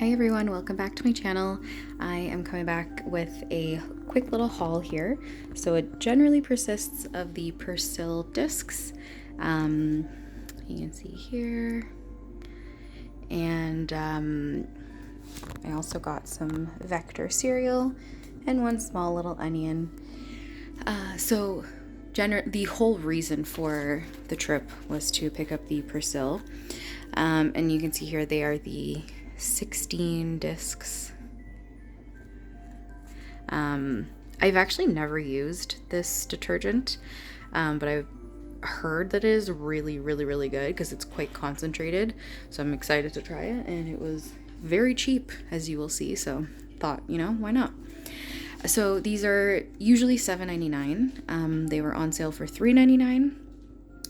Hi everyone, welcome back to my channel. I am coming back with a quick little haul here. So it generally persists of the Persil discs. You can see here. And I also got some Vector cereal and one small little onion. The whole reason for the trip was to pick up the Persil. And you can see here they are the 16 discs. I've actually never used this detergent, but I've heard that it is really good because it's quite concentrated. So I'm excited to try it, and it was very cheap, as you will see. So thought, why not? So these are usually $7.99. They were on sale for $3.99.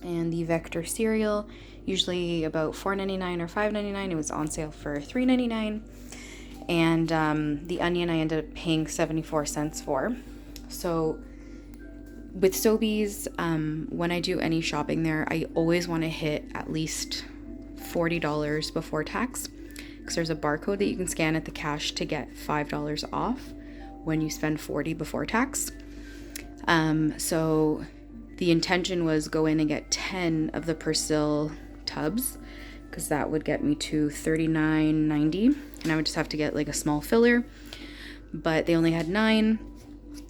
And the Vector cereal, usually about $4.99 or $5.99. It was on sale for $3.99. And the onion I ended up paying 74 cents for. So with Sobeys, when I do any shopping there, I always want to hit at least $40 before tax, because there's a barcode that you can scan at the cash to get $5 off when you spend $40 before tax. So the intention was go in and get 10 of the Persil tubs, because that would get me to $39.90, and I would just have to get like a small filler, but they only had 9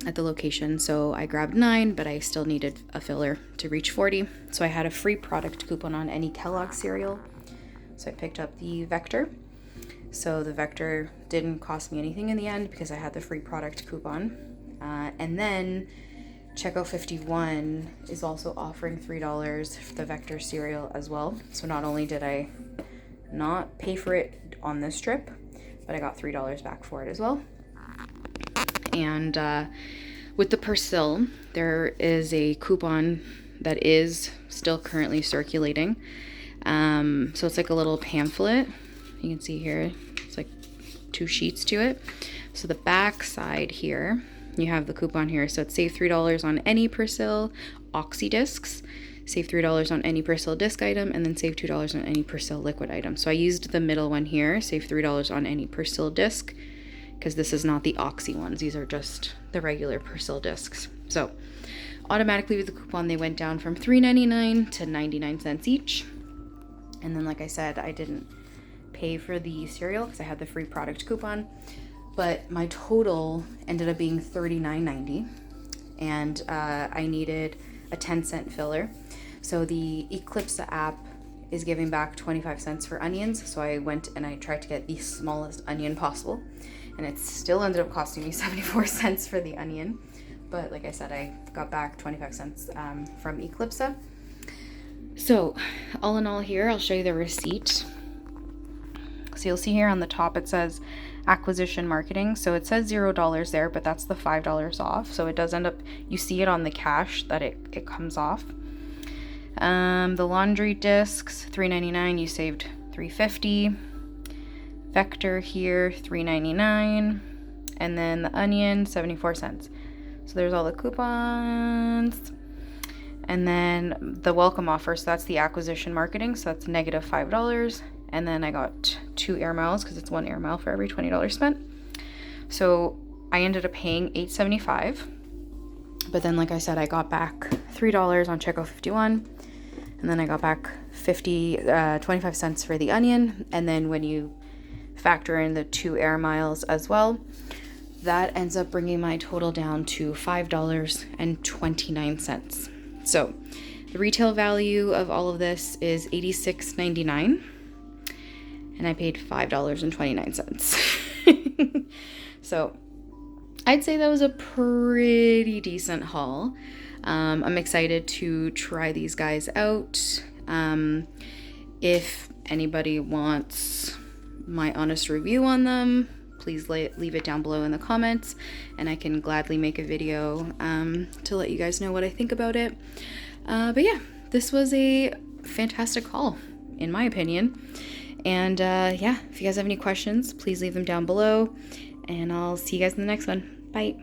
at the location, so I grabbed 9, but I still needed a filler to reach 40. So I had a free product coupon on any Kellogg cereal, so I picked up the Vector. So the Vector didn't cost me anything in the end because I had the free product coupon. And then Checkout 51 is also offering $3 for the Vector cereal as well. So not only did I not pay for it on this trip, but I got $3 back for it as well. And with the Persil, there is a coupon that is still currently circulating. So it's like a little pamphlet. You can see here, it's like 2 sheets to it. So the back side here, you have the coupon here. So it's save $3 on any Persil Oxy discs, save $3 on any Persil disc item, and then save $2 on any Persil liquid item. So I used the middle one here, save $3 on any Persil disc, because this is not the Oxy ones. These are just the regular Persil discs. So automatically with the coupon, they went down from $3.99 to 99 cents each. And then, like I said, I didn't pay for the cereal because I had the free product coupon, but my total ended up being $39.90, and I needed a 10-cent filler. So the Eclipse app is giving back 25 cents for onions, so I went and I tried to get the smallest onion possible, and it still ended up costing me 74 cents for the onion, but like I said, I got back 25 cents from Eclipse. So all in all here, I'll show you the receipt. So you'll see here on the top it says acquisition marketing. So it says $0 there, but that's the $5 off. So it does end up, you see it on the cash that it comes off. The laundry discs, $3.99, you saved $3.50. Vector here, $3.99. And then the onion, 74 cents. So there's all the coupons. And then the welcome offer, so that's the acquisition marketing, so that's negative $5. And then I got 2 air miles because it's 1 air mile for every $20 spent. So I ended up paying $8.75. But then, like I said, I got back $3 on Checkout 51. And then I got back 25 cents for the onion. And then when you factor in the 2 air miles as well, that ends up bringing my total down to $5.29. So the retail value of all of this is $86.99. And I paid $5.29. So I'd say that was a pretty decent haul. I'm excited to try these guys out. If anybody wants my honest review on them, please leave it down below in the comments, and I can gladly make a video to let you guys know what I think about it. But yeah, this was a fantastic haul, in my opinion. And yeah, if you guys have any questions, please leave them down below, and I'll see you guys in the next one. Bye.